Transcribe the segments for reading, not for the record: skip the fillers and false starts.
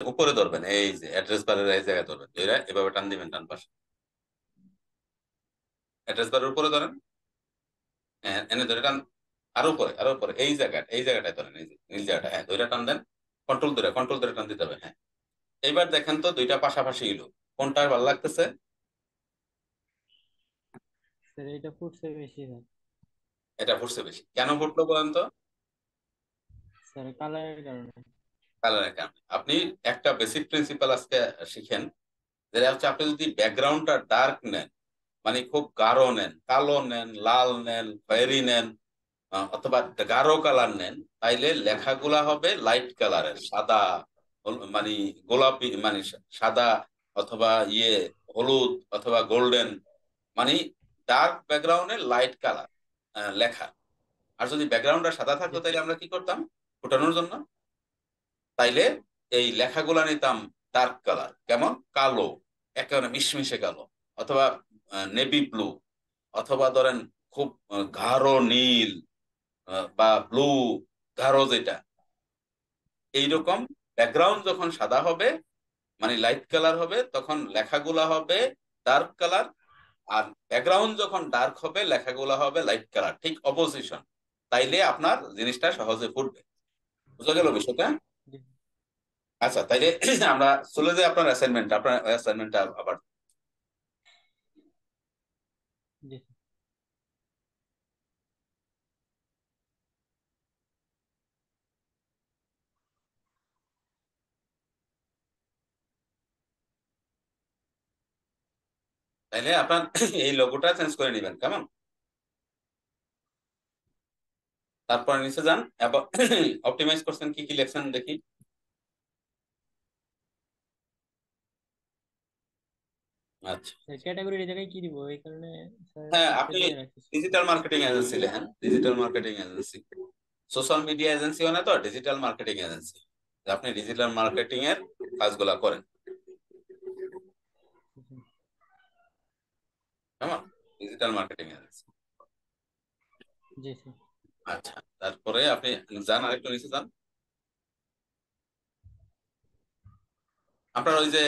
উপরে ধরবেন, এই যে অ্যাড্রেস বারের এই জায়গায় ধরবেন, ধরে এভাবে টান দিবেন ডান পাশে, অ্যাড্রেস বারের উপরে ধরেন। হ্যাঁ, এনে ধরে টান, আরো উপরে, আরো উপরে, এই জায়গাটায় ধরেন, এই যে নীল জায়গাটা, হ্যাঁ ধরে টান দেন, কন্ট্রোল ধরে টান দিতে হবে। হ্যাঁ, এইবার দেখেন তো দুইটা পাশাপাশি এলো, কোনটা ভালো লাগতেছে? স্যার এটা ফুটছে বেশি স্যার। এটা ফুটছে বেশি, কেন ফুটলো বলেন তো? স্যার কালারের কারণে। কালারের কারণে। আপনি একটা বেসিক প্রিন্সিপাল আজকে শিখেন, যেটা হচ্ছে আপনি যদি ব্যাকগ্রাউন্ডটা ডার্ক নেন, মানে খুব গাঢ় নেন, কালো নেন, লাল নেন, খয়েরি নেন, অথবা গাঢ় কালার নেন, তাইলে লেখাগুলা হবে লাইট কালারের, সাদা, মানে গোলাপি, মানে সাদা, অথবা হলুদ, অথবা গোল্ডেন, মানে ডার্ক ব্যাকগ্রাউন্ডে লাইট কালার লেখা। আর যদি ব্যাকগ্রাউন্ডটা সাদা জি থাকতো, স্যার। তাইলে আমরা কি করতাম ফোটানোর জন্য? তাইলে এই লেখাগুলা নিতাম ডার্ক কালার, কেমন কালো, একেবারে মিশমিশে কালো, অথবা নেভি ব্লু, অথবা ধরেন খুব গাঢ় নীল, বা ব্লু, গাঢ় যেটা, এইরকম ব্যাকগ্রাউন্ড যখন সাদা হবে, মানে লাইট কালার হবে, তখন লেখাগুলা হবে ডার্ক কালার। আর ব্যাকগ্রাউন্ড যখন ডার্ক হবে, লেখাগুলা হবে লাইট কালার, ঠিক অপোজিশন। তাইলে আপনার জিনিসটা সহজে ফুটবে। বুঝা গেল বিষয়টা? জি আচ্ছা, তাইলে আমরা চলে যাই আপনার অ্যাসাইনমেন্টটা আবার। জি তাইলে আপনার এই লোগোটা চেঞ্জ করে নেবেন, কেমন? তারপরে নিচে যান, অপটিমাইজ করছেন, কি কি লেখছেন দেখি। আচ্ছা, স্যার, ক্যাটাগরির জায়গায় কি দিব এই কারণে স্যার হ্যাঁ একটা আপনি দিয়ে রাখছি শুধু। ডিজিটাল মার্কেটিং এজেন্সি লেখেন, digital marketing agency. Social media agency মানে তো ডিজিটাল মার্কেটিং এজেন্সি, আপনি ডিজিটাল মার্কেটিং এর কাজগুলা করেন, জি কেমন? Digital marketing agency. জি স্যার। আচ্ছা, তারপরে আপনি যান, আরেকটু নিচে যান। আপনার ওই যে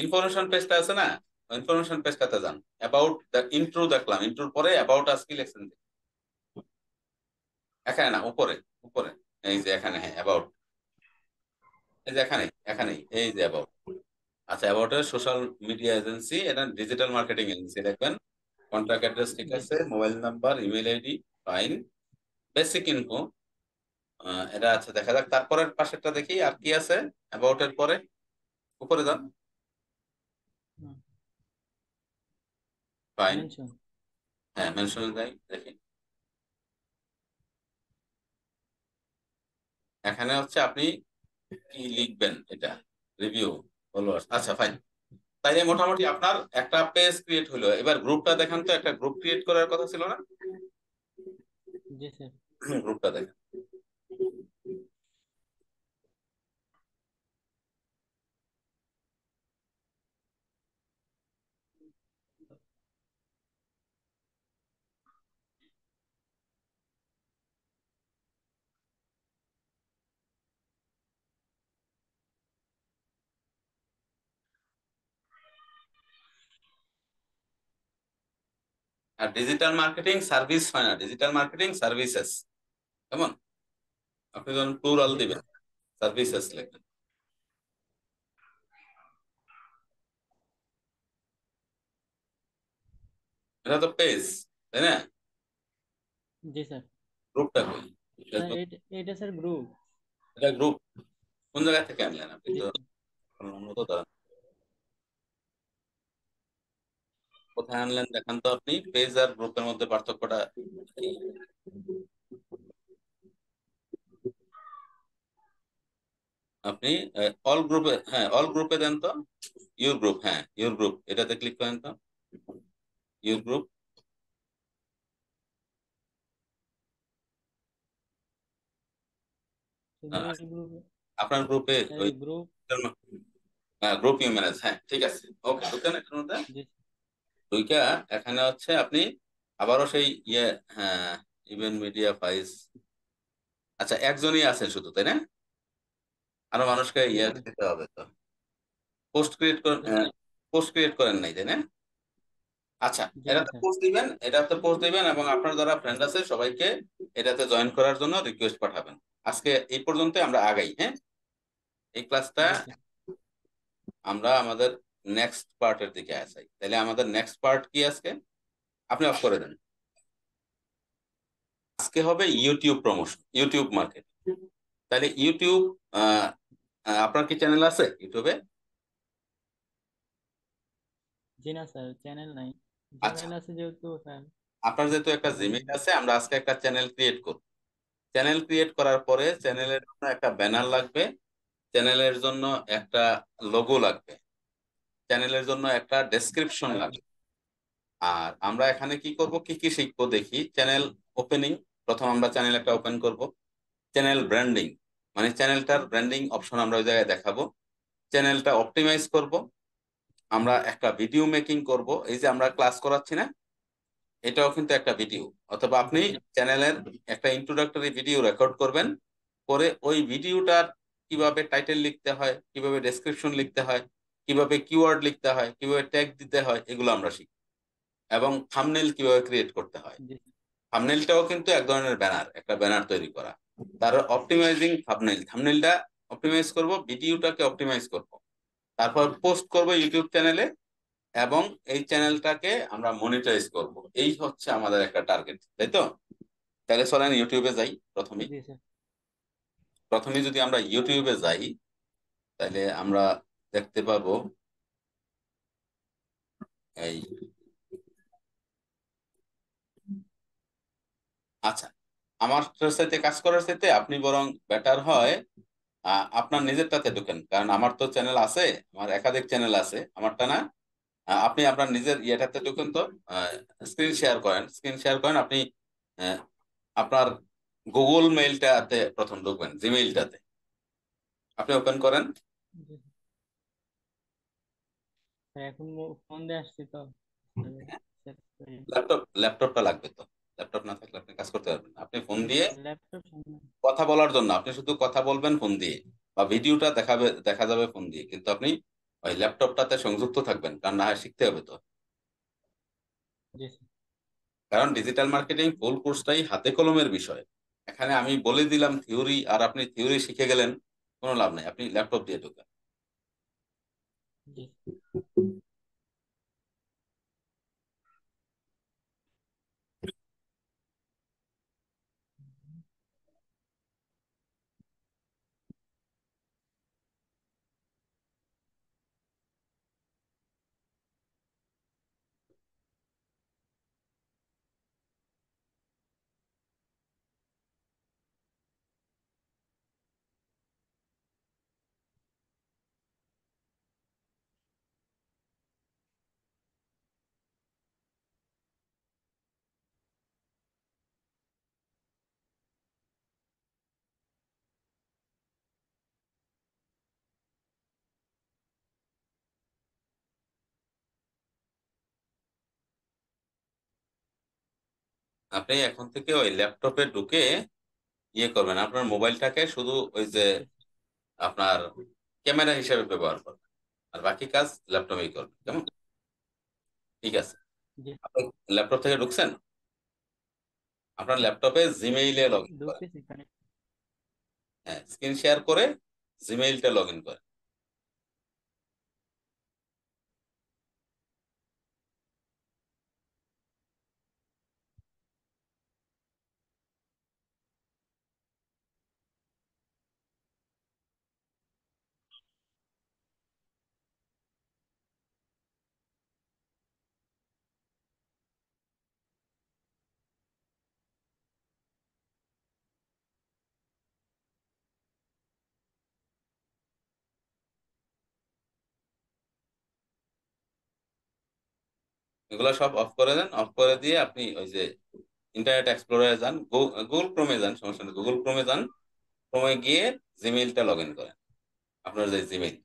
ইনফরমেশন পেজটা আছে না, ইনফরমেশন পেজটাতে যান, অ্যাবাউট দ্য ইন্ট্রো দেখলাম, ইন্ট্রোর পরে অ্যাবাউট আস কি লেখছেন? এখানে না, উপরে, উপরে, এই যে এখানে, হ্যাঁ অ্যাবাউট, এই যে এখানে, এখানেই এই যে অ্যাবাউট। আচ্ছা, অ্যাবাউট এর সোশ্যাল মিডিয়া এজেন্সি, এটা ডিজিটাল মার্কেটিং এজেন্সি দেখবেন। কন্ট্যাক্ট অ্যাড্রেস ঠিক জি আছে, sir. Mobile number, email ID, fine, basic info, এটা আছে, দেখা যাক তারপরের পাশেরটা দেখি আর কি আছে অ্যাবাউট এর পরে। উপরে যান, ফাইন, মেনশন। হ্যাঁ মেনশনে যাই দেখি। এখানে হচ্ছে আপনি কি লিখবেন, এটা রিভিউ, ফলোয়ার্স, আচ্ছা ফাইন। তাইলে মোটামুটি আপনার একটা পেজ ক্রিয়েট হলো। এবার গ্রুপটা দেখান তো, একটা গ্রুপ ক্রিয়েট করার কথা ছিল না? জি স্যার। গ্রুপটা দেখেন। আর ডিজিটাল মার্কেটিং সার্ভিস হয় না, ডিজিটাল মার্কেটিং সার্ভিসেস, কেমন? আপনি যখন প্লুরাল জি স্যার। দিবেন, সার্ভিসেস লেখেন। এটা তো পেজ, তাই না? জি স্যার। গ্রুপটা কই? Sir Facebook? এটা স্যার গ্রুপ। এটা গ্রুপ? কোন জায়গা থেকে আনলেন আপনি জি তো? স্যার। উন্নত দাঁড়ান, কোথায় আনলেন দেখান তো, আপনি পেজ আর গ্রুপের মধ্যে পার্থক্যটা কি? আপনি অল গ্রুপে, হ্যাঁ অল গ্রুপে দেন তো, ইউর গ্রুপ, হ্যাঁ ইউর গ্রুপ, এটাতে ক্লিক করেন তো, ইউর গ্রুপ। Mail group. আপনার গ্রুপে স্যার ওই এই গ্রুপ। গ্রুপ ইউ ম্যানেজ, হ্যাঁ ঠিক আছে, ওকে ঢুকেন এটার মধ্যে। জি ঢুইকা এখানে হচ্ছে আপনি আবারও সেই হ্যাঁ, ইভেন্ট মিডিয়া ফাইলস, আচ্ছা একজনই আছেন শুধু, তাই না? আরো মানুষকে জি ইয়ে স্যার। দিতে হবে তো। পোস্ট ক্রিয়েট করেন, আচ্ছা স্যার। পোস্ট ক্রিয়েট করেন নাই তাই না? আচ্ছা, জি না এটাতে স্যার। পোস্ট দিবেন, এটাতে পোস্ট দিবেন এবং আপনার যারা ফ্রেন্ড আছে সবাইকে এটাতে জয়েন করার জন্য রিকোয়েস্ট পাঠাবেন। আজকে এই পর্যন্ত আমরা আগাই, হ্যাঁ? এই ক্লাসটা জি স্যার। আমরা আমাদের নেক্সট পার্টের দিকে আসাই। তাহলে আমাদের নেক্সট পার্ট কি আজকে? আপনি অফ করে দেন। আজকে হবে ইউটিউব প্রমোশন, ইউটিউব মার্কেট। তাহলে ইউটিউব, আহ, আপনার কি চ্যানেল আছে ইউটিউবে? জি না স্যার, চ্যানেল নাই। আচ্ছা, জিমেল আছে যেহেতু স্যার। আপনার যেহেতু একটা চ্যানেল জিমেইল আছে, আমরা আজকে একটা চ্যানেল ক্রিয়েট করব। চ্যানেল ক্রিয়েট করার পরে জি চ্যানেলের স্যার। জন্য একটা ব্যানার লাগবে, চ্যানেলের জন্য একটা লোগো লাগবে, চ্যানেলের জন্য একটা ডেসক্রিপশন লাগবে। আর আমরা এখানে কি করব, কি কি শিখবো দেখি। চ্যানেল ওপেনিং, প্রথম আমরা চ্যানেল একটা ওপেন করব। চ্যানেল ব্র্যান্ডিং, মানে চ্যানেলটার ব্র্যান্ডিং অপশন আমরা ওই জায়গায় দেখাবো। চ্যানেলটা অপটিমাইজ করব। আমরা একটা ভিডিও মেকিং করব, এই যে আমরা ক্লাস করাচ্ছি না, এটাও কিন্তু একটা ভিডিও। অথবা আপনি জি স্যার। চ্যানেলের একটা ইন্ট্রোডাক্টরি ভিডিও রেকর্ড করবেন, করে ওই ভিডিওটার কিভাবে টাইটেল লিখতে হয়, কিভাবে ডেসক্রিপশন লিখতে হয়, কিভাবে কিওয়ার্ড লিখতে হয়, কিভাবে ট্যাগ দিতে হয়, এগুলো আমরা শিখব। এবং থাম্বনেল কিভাবে ক্রিয়েট করতে হয়। জি স্যার। থাম্বনেলটাও কিন্তু এক ধরনের ব্যানার, একটা ব্যানার তৈরি করা। তার অপটিমাইজিং থাম্বনেল, থাম্বনেলটা অপটিমাইজ করব, ভিডিওটাকে অপটিমাইজ করব, তারপর পোস্ট করব ইউটিউব চ্যানেলে, এবং এই চ্যানেলটাকে আমরা মনিটাইজ করব। এই হচ্ছে আমাদের একটা টার্গেট, তাই তো? তাহলে চলেন ইউটিউবে যাই। প্রথমে জি স্যার। প্রথমে যদি আমরা ইউটিউবে যাই, তাহলে আমরা দেখতে পাবো এই, আচ্ছা, আমার সাথে কাজ করার সাথে আপনি বরং বেটার হয় আপনার নিজেরটাতে ঢুকেন, কারণ আমার তো চ্যানেল আছে, আমার একাধিক চ্যানেল আছে, আমারটা না। আপনি আপনার নিজের ইয়েটাতে ঢুকেন তো, স্ক্রিন শেয়ার করেন, স্ক্রিন শেয়ার করেন আপনি। আহ, আপনার গুগল মেইলটাতে প্রথম ঢুকবেন, জিমেইলটাতে আপনি ওপেন করেন। জি স্যার। স্যার, এখন ফোন দিয়ে আসছি তো স্যার। স্যার, ল্যাপটপটা লাগবে তো, ল্যাপটপ না থাকলে আপনি কাজ করতে পারবেন না। আপনি ফোন দিয়ে ল্যাপটপ সামনে। কথা বলার জন্য আপনি শুধু কথা বলবেন ফোন দিয়ে, বা ভিডিওটা দেখাবে, দেখা যাবে ফোন দিয়ে, কিন্তু আপনি ওই ল্যাপটপটাতে সংযুক্ত থাকবেন, কারণ না হয় শিখতে হবে তো। জি স্যার। কারণ ডিজিটাল মার্কেটিং ফুল কোর্সটাই হাতে কলমের বিষয়। এখানে আমি বলে দিলাম থিওরি, আর আপনি থিওরি শিখে গেলেন, কোনো লাভ নেই। আপনি ল্যাপটপ দিয়ে ঢোকেন। জি আপনি এখন থেকে ওই ল্যাপটপে ঢুকে ইয়ে করবেন, আপনার মোবাইলটাকে শুধু ওই যে জি আপনার ক্যামেরা হিসেবে ব্যবহার করবেন, আর বাকি কাজ ল্যাপটপেই করবেন, জি কেমন? ঠিক আছে। জি। আপনি ল্যাপটপ থেকে ঢুকছেন, আপনার ল্যাপটপে জিমেইলে লগ ইন করেন। ঢুকতেছি এখানে। হ্যাঁ, স্ক্রিন শেয়ার করে জিমেইলটা লগ ইন করেন। এগুলো সব অফ করে দেন, অফ করে দিয়ে আপনি ওই যে ইন্টারনেট এক্সপ্লোরারে যান, গুগল ক্রোমে যান, সমস্যা নেই, গুগল ক্রোমে যান, ক্রোমে গিয়ে জিমেইলটা লগ ইন করেন, আপনার যে জিমেইল।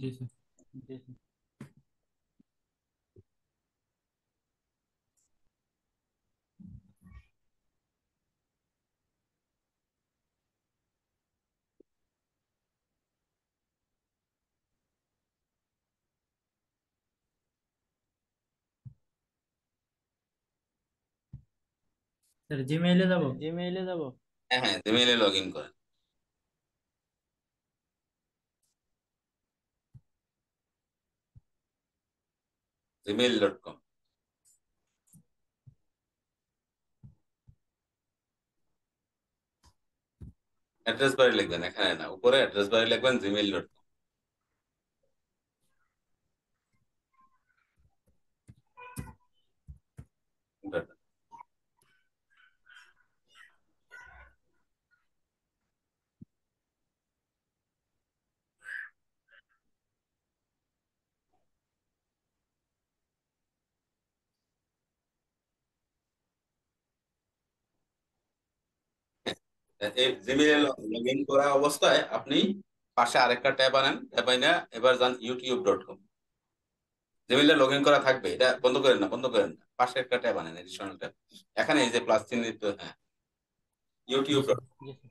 জি স্যার। জি স্যার। স্যার জিমেইলে যাব। জিমেইলে যাব। হ্যাঁ হ্যাঁ, জিমেইলে লগ ইন করেন। gmail.com। অ্যাড্রেস বারে লিখবেন, এখানে না, উপরে অ্যাড্রেস বারে লিখবেন gmail.com। এই জিমেইলে লগ ইন করা অবস্থায় আপনি পাশে আরেকটা ট্যাব আনেন, ট্যাব আইনা এবার যান youtube.com। জিমেইলে লগ ইন করা থাকবে, এটা বন্ধ করেন না, বন্ধ করেন না, পাশে একটা ট্যাব আনেন, এডিশনাল ট্যাব। এখানে এই যে প্লাস চিহ্নিত, হ্যাঁ, জি ইউটিউব স্যার। জি স্যার।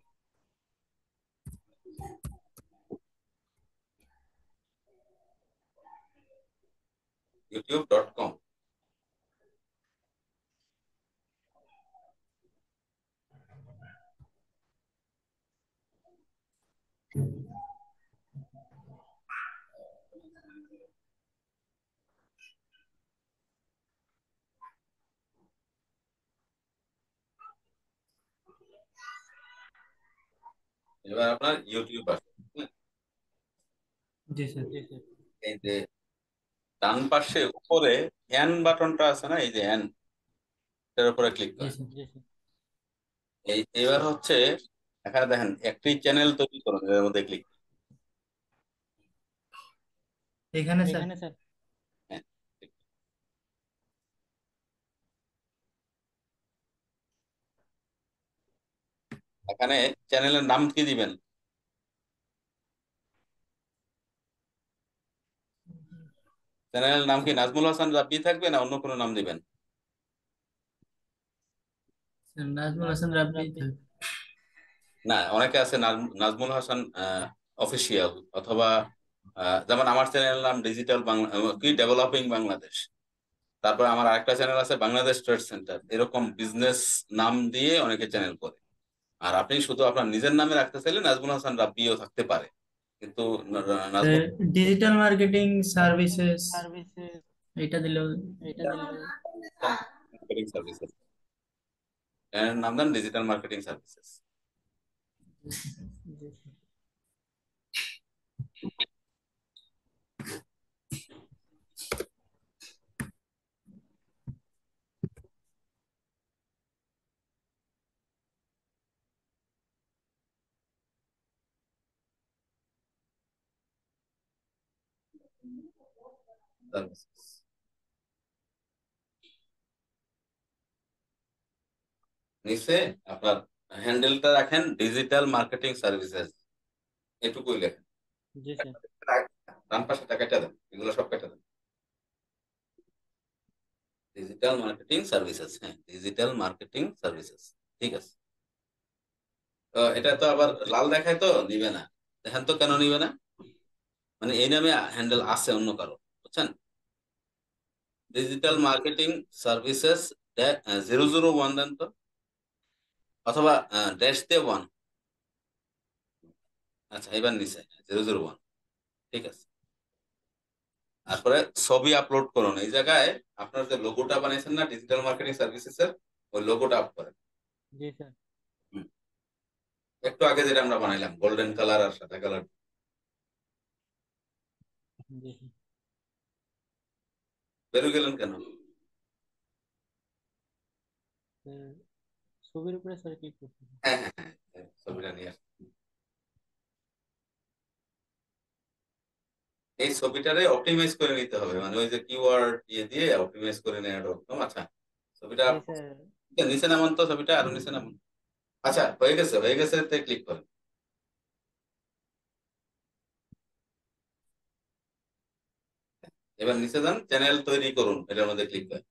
youtube.com। এবার আপনার ইউটিউব আসবে, হ্যাঁ? জি স্যার। জি স্যার। এই যে ডান পাশে উপরে এন বাটনটা আছে না, এই যে এন, এর উপরে ক্লিক জি করেন। স্যার। জি স্যার। এবার হচ্ছে এখানে দেখেন একটি চ্যানেল তৈরি করুন, এর মধ্যে ক্লিক। এখানে স্যার। এখানে স্যার। হ্যাঁ, এখানে চ্যানেলের নাম কি দিবেন? চ্যানেলের নাম কি নাজমুল হাসান রাব্বি থাকবে না অন্য কোনো নাম দিবেন? স্যার নাজমুল হাসান রাব্বি থাকবে। না, অনেকে আছে নাজমুল হাসান অফিসিয়াল, অথবা যেমন আমার চ্যানেলের নাম ডিজিটাল বাংলা, কি ডেভেলপিং বাংলাদেশ। তারপর আমার আরেকটা চ্যানেল আছে বাংলাদেশ ট্রেড সেন্টার, এরকম বিজনেস নাম দিয়ে অনেকে চ্যানেল করে। আর আপনি শুধু আপনার নিজের নামে রাখতে চাইলে নাজমুল হাসান রাব্বিও থাকতে পারে, কিন্তু নাজমুল ডিজিটাল মার্কেটিং সার্ভিসেস এটা দিলেও। মার্কেটিং সার্ভিসেস, চ্যানেলের নাম দেন ডিজিটাল মার্কেটিং সার্ভিসেস। নিচে আপনার হ্যান্ডেলটা রাখেন ডিজিটাল মার্কেটিং সার্ভিসেস, এটুকুই লেখেন। জি স্যার। ডান পাশে কেটে দেন, এগুলো সব কেটে দেন। ডিজিটাল মার্কেটিং সার্ভিসেস, হ্যাঁ, ডিজিটাল মার্কেটিং সার্ভিসেস, ঠিক আছে। তো এটা তো আবার লাল দেখায়, তো নিবে না। দেখেন তো কেন নিবে না, মানে এই নামে হ্যান্ডেল আছে অন্য কারো, বুঝছেন? ডিজিটাল মার্কেটিং সার্ভিসেস 001 দেন তো, অথবা ড্যাশ দিয়ে 1। আচ্ছা, এবার নিচে 001, ঠিক আছে। তারপরে ছবি আপলোড করুন, এই জায়গায় আপনার যে লোগোটা বানিয়েছেন না ডিজিটাল মার্কেটিং সার্ভিসেস এর, ওই লোগোটা আপ করেন। জি স্যার। হুম, একটু আগে যেটা আমরা বানাইলাম গোল্ডেন কালার আর সাদা কালার। জি স্যার। বেরো গেলেন কেন? স্যার, ছবির উপরে স্যার ক্লিক করতে হবে। হ্যাঁ হ্যাঁ হ্যাঁ হ্যাঁ, ছবিটা নিয়ে আসুন। এই ছবিটারে অপটিমাইজ করে নিতে হবে, মানে ওই যে কিওয়ার্ড দিয়ে দিয়ে অপটিমাইজ করে নেওয়া এরকম। আচ্ছা, ছবিটা জি স্যার। নিচে নামান তো, ছবিটা আরো নিচে নামান। আচ্ছা, হয়ে গেছে, হয়ে গেছে, ক্লিক করেন। এবার নিচে যান, চ্যানেল তৈরি করুন, এটার মধ্যে ক্লিক করেন।